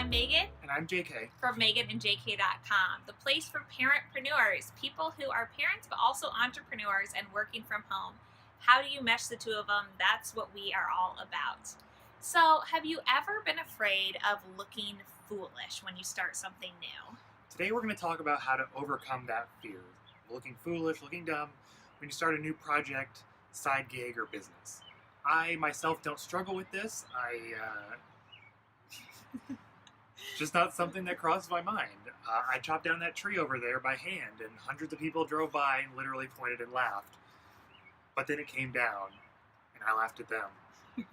I'm Megan. And I'm JK. From meganandjk.com, the place for parentpreneurs, people who are parents but also entrepreneurs and working from home. How do you mesh the two of them? That's what we are all about. So, have you ever been afraid of looking foolish when you start something new? Today we're going to talk about how to overcome that fear. Looking foolish, looking dumb, when you start a new project, side gig, or business. I myself don't struggle with this. Just not something that crosses my mind. I chopped down that tree over there by hand, and hundreds of people drove by and literally pointed and laughed. But then it came down, and I laughed at them.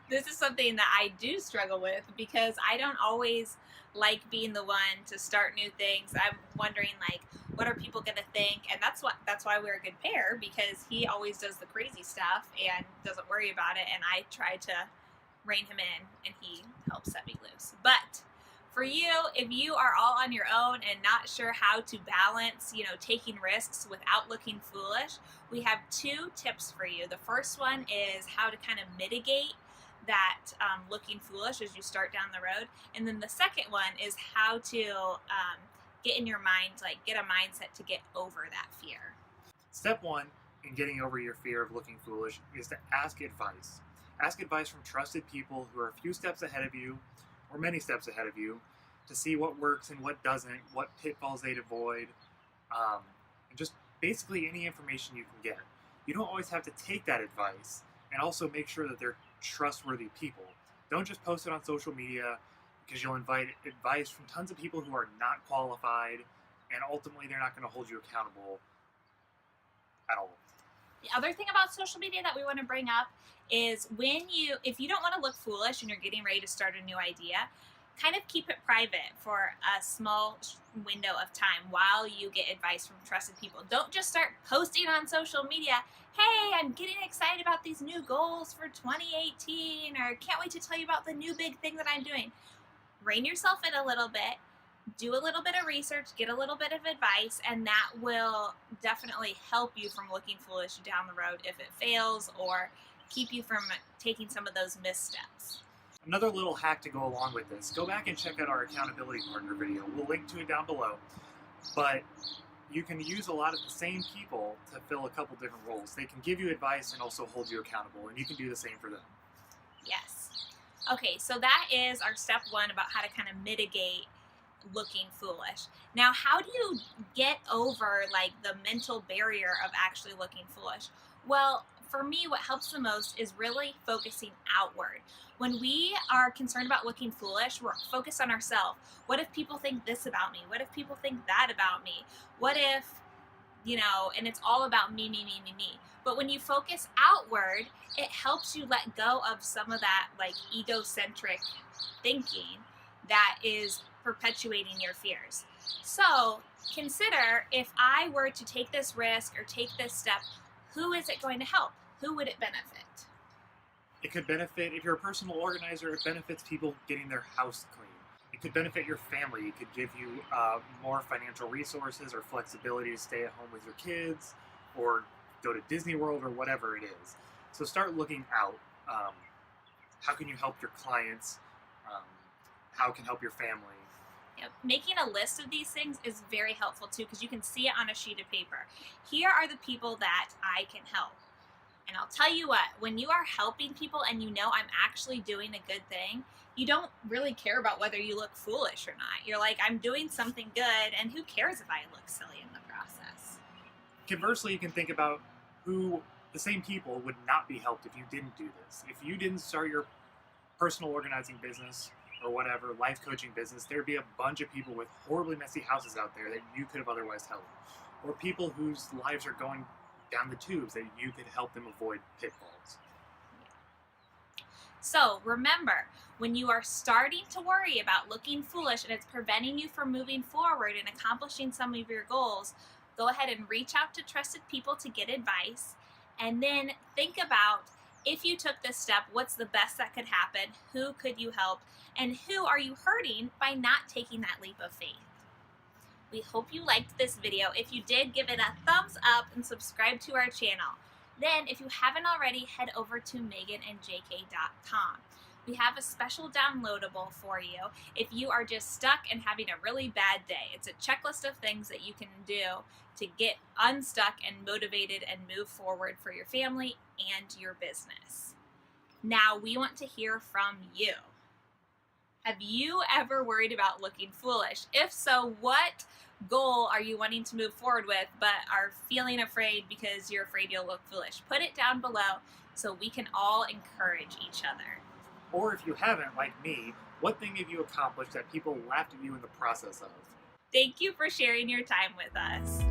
This is something that I do struggle with because I don't always like being the one to start new things. I'm wondering, like, what are people going to think? And that's why we're a good pair, because he always does the crazy stuff and doesn't worry about it, and I try to rein him in, and he helps set me loose. But for you, if you are all on your own and not sure how to balance, taking risks without looking foolish, we have two tips for you. The first one is how to kind of mitigate that looking foolish as you start down the road. And then the second one is how to get in your mind, get a mindset to get over that fear. Step one in getting over your fear of looking foolish is to ask advice. Ask advice from trusted people who are a few steps ahead of you, or many steps ahead of you, to see what works and what doesn't, what pitfalls they'd avoid, and just basically any information you can get. You don't always have to take that advice, and also make sure that they're trustworthy people. Don't just post it on social media, because you'll invite advice from tons of people who are not qualified, and ultimately they're not going to hold you accountable at all. The other thing about social media that we want to bring up is if you don't want to look foolish and you're getting ready to start a new idea, kind of keep it private for a small window of time while you get advice from trusted people. Don't just start posting on social media, hey, I'm getting excited about these new goals for 2018, or can't wait to tell you about the new big thing that I'm doing. Rein yourself in a little bit, do a little bit of research, get a little bit of advice, and that will definitely help you from looking foolish down the road if it fails, or keep you from taking some of those missteps. Another little hack to go along with this, go back and check out our accountability partner video. We'll link to it down below. But you can use a lot of the same people to fill a couple different roles. They can give you advice and also hold you accountable, and you can do the same for them. Yes. Okay, so that is our step one about how to kind of mitigate looking foolish. Now, how do you get over the mental barrier of actually looking foolish? Well, for me, what helps the most is really focusing outward. When we are concerned about looking foolish, we're focused on ourselves. What if people think this about me? What if people think that about me? What if, and it's all about me, me, me, me, me. But when you focus outward, it helps you let go of some of that egocentric thinking that is perpetuating your fears. So consider, if I were to take this risk or take this step, who is it going to help? Who would it benefit? It could benefit, if you're a personal organizer, it benefits people getting their house clean. It could benefit your family. It could give you more financial resources or flexibility to stay at home with your kids or go to Disney World or whatever it is. So start looking out. How can you help your clients? How can help your family? Yep. Making a list of these things is very helpful too, because you can see it on a sheet of paper. Here are the people that I can help. And I'll tell you what, when you are helping people and I'm actually doing a good thing, you don't really care about whether you look foolish or not. You're like, I'm doing something good, and who cares if I look silly in the process? Conversely, you can think about who the same people would not be helped if you didn't do this. If you didn't start your personal organizing business or whatever, life coaching business, there'd be a bunch of people with horribly messy houses out there that you could have otherwise helped. Or people whose lives are going down the tubes that you could help them avoid pitfalls. So remember, when you are starting to worry about looking foolish and it's preventing you from moving forward and accomplishing some of your goals, go ahead and reach out to trusted people to get advice, and then think about, if you took this step, what's the best that could happen? Who could you help? And who are you hurting by not taking that leap of faith? We hope you liked this video. If you did, give it a thumbs up and subscribe to our channel. Then, if you haven't already, head over to meganandjk.com. we have a special downloadable for you if you are just stuck and having a really bad day. It's a checklist of things that you can do to get unstuck and motivated and move forward for your family and your business. Now, we want to hear from you. Have you ever worried about looking foolish? If so, what goal are you wanting to move forward with but are feeling afraid because you're afraid you'll look foolish? Put it down below so we can all encourage each other. Or if you haven't, like me, what thing have you accomplished that people laughed at you in the process of? Thank you for sharing your time with us.